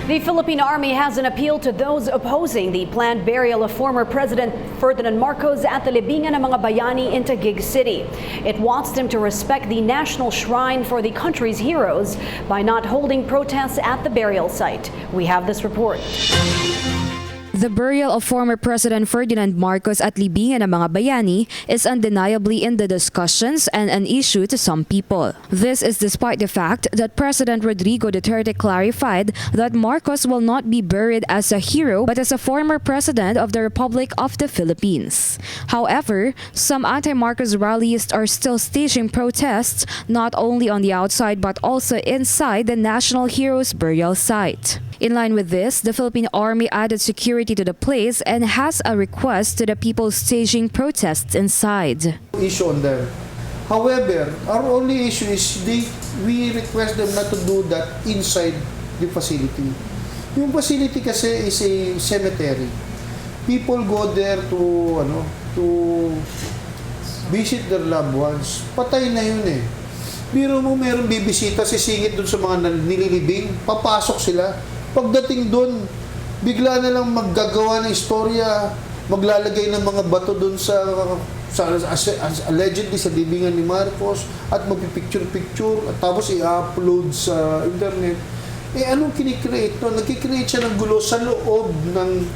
The Philippine Army has an appeal to those opposing the planned burial of former President Ferdinand Marcos at the Libingan ng mga Bayani in Taguig City. It wants them to respect the national shrine for the country's heroes by not holding protests at the burial site. We have this report. The burial of former President Ferdinand Marcos at Libingan ng mga Bayani is undeniably in the discussions and an issue to some people. This is despite the fact that President Rodrigo Duterte clarified that Marcos will not be buried as a hero but as a former president of the Republic of the Philippines. However, some anti-Marcos rallyists are still staging protests not only on the outside but also inside the national hero's burial site. In line with this, the Philippine Army added security to the place and has a request to the people staging protests inside. Issue on them. However, our only issue is we request them not to do that inside the facility. Yung facility kasi is a cemetery. People go there to visit their loved ones. Patay na yun eh. Biro mo meron bibisita, sisingit dun sa mga nililibing, papasok sila. Pagdating doon, bigla na lang maggagawa ng istorya, maglalagay ng mga bato doon sa allegedly sa libingan ni Marcos at magpipicture-picture at tapos i-upload sa internet. Eh anong kinikreate to? Nagkikreate siya ng gulo sa loob ng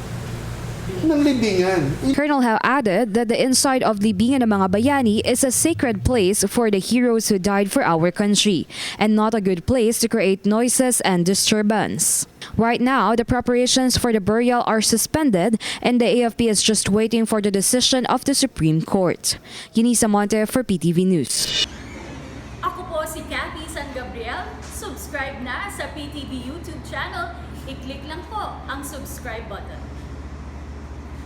libingan. Colonel Hao added that the inside of Libingan ng mga Bayani is a sacred place for the heroes who died for our country and not a good place to create noises and disturbance. Right now, the preparations for the burial are suspended and the AFP is just waiting for the decision of the Supreme Court. Eunice Monte for PTV News. Ako po si Cathy San Gabriel. Subscribe na sa PTV YouTube channel. I-click lang po ang subscribe button.